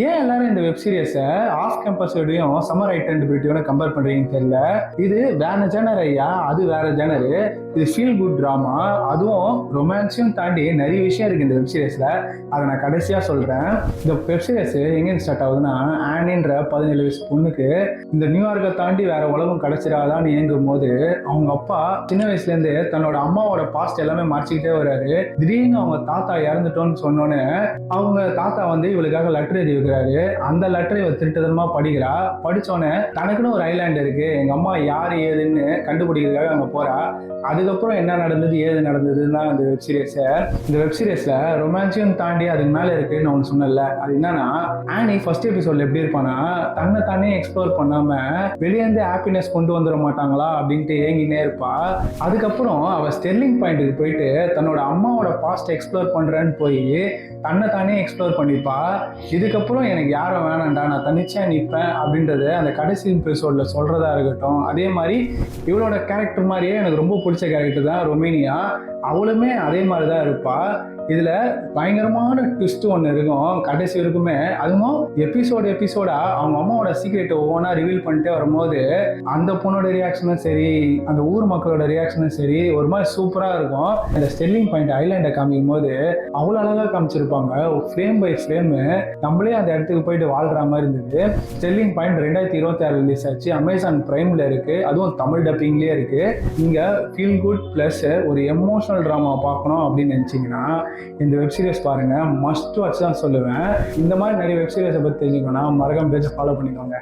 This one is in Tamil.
ஏன் எல்லாரும் இந்த வெப் சீரிஸை ஆஃப் கேம்பஸோடையும் சம்மர் ஐடென்டிபிலிட்டியோட கம்பேர் பண்றீங்கன்னு தெரியல. இது வேற ஜேனர் ஐயா, அது வேற ஜேனரு. இது ஃபீல் குட் ட்ராமா, அதுவும் ரொமான்ஸையும் தாண்டி நிறைய விஷயம் இருக்கு இந்த வெப் சீரிஸ்ல. அதை நான் கடைசியா சொல்றேன். இந்த வெப் சீரிஸ் எங்க ஸ்டார்ட் ஆகுதுன்னா, ஆனின்ற 17 வயசு பொண்ணுக்கு இந்த நியூயார்க்கை தாண்டி வேற உலகம் கிடைச்சிடாதான்னு இயங்கும் போது அவங்க அப்பா சின்ன வயசுல இருந்து தன்னோட அம்மாவோட பாஸ்ட் எல்லாமே மறைச்சிக்கிட்டே வர்றாரு. திடீர்னு அவங்க தாத்தா இறந்துட்டோன்னு சொன்னோன்னு அவங்க தாத்தா வந்து இவளுக்காக லெட்டர் எழுதி வைக்கிறாரு. அந்த லெட்டரை இவ திருட்டுத்தனமா படிக்கிறா. படிச்சோன்னே தனக்குன்னு ஒரு ஐலாண்ட் இருக்கு, எங்க அம்மா யாரு ஏதுன்னு கண்டுபிடிக்கிறதுக்காக அங்க போறா. அதுக்கப்புறம் என்ன நடந்தது ஏது நடந்ததுன்னா அந்த வெப் சீரிஸ். இந்த வெப் சீரிஸ்ல ரொமான்ஸையும் தாண்டி அதுக்கு மேல இருக்குன்னு ஒன்று சொன்னல. அது என்னன்னா, ஆனி ஃபர்ஸ்ட் எபிசோட்ல எப்படி இருப்பானா, தன்னை தானே எக்ஸ்ப்ளோர் பண்ணாம வெளியே இருந்து ஹாப்பினஸ் கொண்டு வந்துட மாட்டாங்களா அப்படின்ட்டு ஏங்கினே இருப்பா. அதுக்கப்புறம் அவ ஸ்டெர்லிங் பாயிண்ட்டுக்கு போயிட்டு தன்னோட அம்மாவோட பாஸ்ட் எக்ஸ்ப்ளோர் பண்றேன்னு போய் தன்னை தானே எக்ஸ்ப்ளோர் பண்ணிப்பா. இதுக்கப்புறம் எனக்கு யாரும் வேணாண்டா, நான் தனிச்சா நிற்பேன் அப்படின்றது அந்த கடைசி எபிசோட்ல சொல்றதா இருக்கட்டும். அதே மாதிரி இவளோட கேரக்டர் மாதிரியே எனக்கு ரொம்ப பிடிச்ச கேரக்டர் தான் ரொமேனியா. அவளுமே அதே மாதிரி தான் இருப்பா. இதுல பயங்கரமான ட்விஸ்ட் ஒன்று இருக்கும் கடைசி வரைக்குமே. அதுவும் எபிசோடா அவங்க அம்மாவோட சீக்ரெட் ஒவ்வொன்றா ரிவீல் பண்ணிட்டே வரும்போது அந்த பொண்ணோட ரியாக்ஷனும் சரி, அந்த ஊர் மக்களோட ரியாக்ஷனும் சரி, ஒரு மாதிரி சூப்பரா இருக்கும். இந்த ஸ்டெர்லிங் பாயிண்ட் ஐலாண்டை காமிக்கும் போது அவ்வளோ அழகாக காமிச்சிருப்பாங்க. ஃப்ரேம் பை ஃப்ரேம் நம்மளே அந்த இடத்துக்கு போயிட்டு வாழ்ற மாதிரி இருந்தது. ஸ்டெர்லிங் பாயிண்ட் 2026 ரிலீஸ் ஆச்சு. அமேசான் பிரைம்ல இருக்கு, அதுவும் தமிழ் டப்பிங்லேயே இருக்கு. நீங்க ஃபீல் குட் பிளஸ் ஒரு எமோஷனல் ட்ராமா பார்க்கணும் அப்படின்னு நினைச்சீங்கன்னா இந்த வெப் சீரிஸ் பாருங்க. மஸ்ட் வாட்ச் தான் சொல்லுவேன். இந்த மாதிரி நிறைய வெப் சீரிஸை பற்றி தெரிஞ்சுக்கணும்னா மறக்காம பேஜை ஃபாலோ பண்ணிக்கோங்க.